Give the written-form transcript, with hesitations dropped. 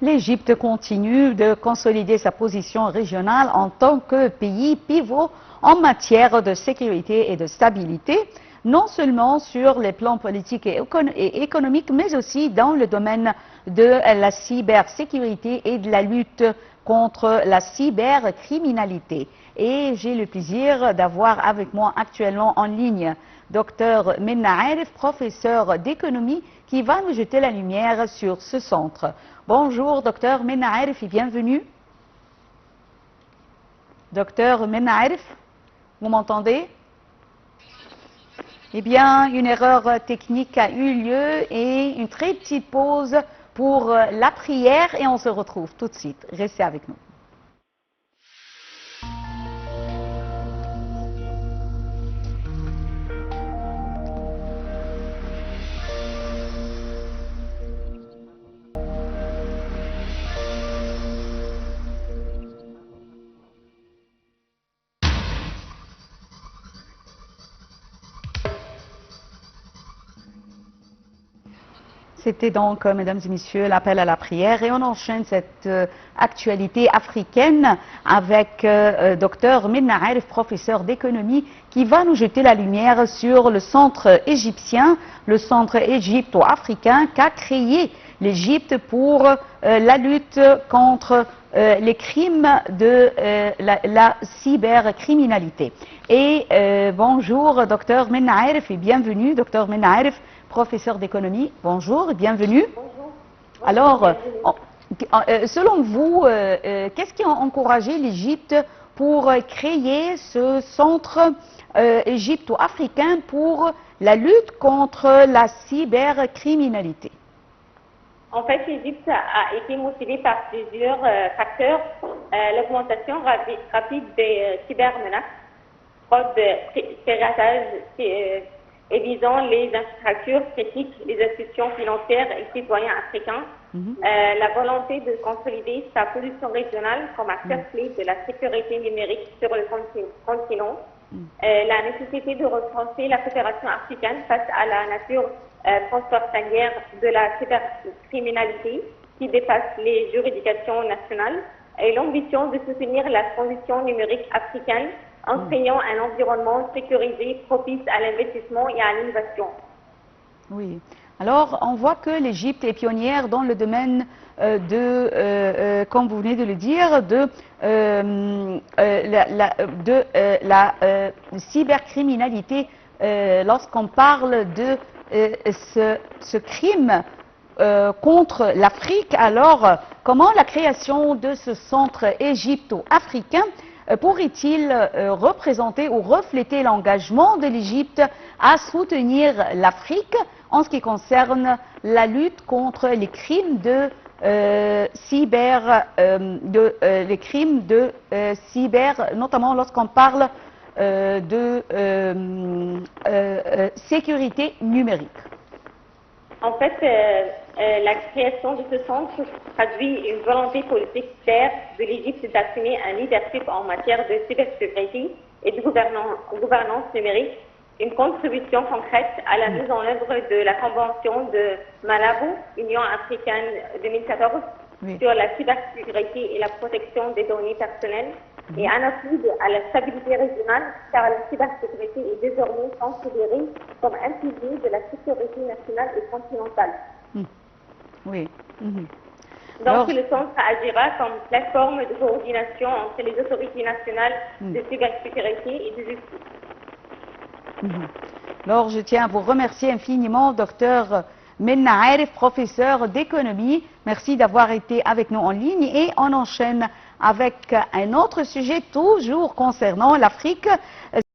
L'Égypte continue de consolider sa position régionale en tant que pays pivot en matière de sécurité et de stabilité, non seulement sur les plans politiques et économiques, mais aussi dans le domaine de la cybersécurité et de la lutte contre la cybercriminalité. Et j'ai le plaisir d'avoir avec moi actuellement en ligne Dr Minna Arif, professeur d'économie, qui va nous jeter la lumière sur ce centre. Bonjour Dr Minna Arif et bienvenue. Dr Minna Arif, vous m'entendez? Eh bien, une erreur technique a eu lieu et une très petite pause pour la prière et on se retrouve tout de suite. Restez avec nous. C'était donc, mesdames et messieurs, l'appel à la prière et on enchaîne cette actualité africaine avec Dr Minna Arif, professeur d'économie, qui va nous jeter la lumière sur le centre égyptien, le centre égypto-africain qu'a créé l'Égypte pour la lutte contre les crimes de la cybercriminalité. Et bonjour Dr Minna Arif et bienvenue Dr Minna Arif, professeur d'économie. Bonjour et bienvenue. Bonjour. Alors, selon vous, qu'est-ce qui a encouragé l'Égypte pour créer ce centre égypto-africain pour la lutte contre la cybercriminalité? En fait, l'Égypte a été motivée par plusieurs facteurs. L'augmentation rapide des cybermenaces, fraude, piratage et visant les infrastructures critiques, les institutions financières et citoyens africains. La volonté de consolider sa position régionale comme acteur clé de la sécurité numérique sur le continent. La nécessité de renforcer la coopération africaine face à la nature transfrontalière de la cybercriminalité qui dépasse les juridictions nationales et l'ambition de soutenir la transition numérique africaine en créant un environnement sécurisé propice à l'investissement et à l'innovation. Oui. Alors, on voit que l'Égypte est pionnière dans le domaine comme vous venez de le dire, de la cybercriminalité. Lorsqu'on parle de ce crime contre l'Afrique, alors comment la création de ce centre égypto-africain pourrait-il représenter ou refléter l'engagement de l'Égypte à soutenir l'Afrique en ce qui concerne la lutte contre les crimes de cyber, notamment lorsqu'on parle de sécurité numérique? En fait, la création de ce centre traduit une volonté politique claire de l'Égypte d'assumer un leadership en matière de cybersécurité et de gouvernance numérique, une contribution concrète à la mise en œuvre de la Convention de Malabo, Union africaine 2014, sur la cybersécurité et la protection des données personnelles, et un appui à la stabilité régionale, car la cybersécurité est désormais considérée comme un pilier de la sécurité nationale et continentale. Oui. Donc, alors, le centre agira comme plateforme de coordination entre les autorités nationales de cybersécurité et de justice. Alors, je tiens à vous remercier infiniment, Dr Minna Arif, professeur d'économie. Merci d'avoir été avec nous en ligne et on enchaîne avec un autre sujet toujours concernant l'Afrique.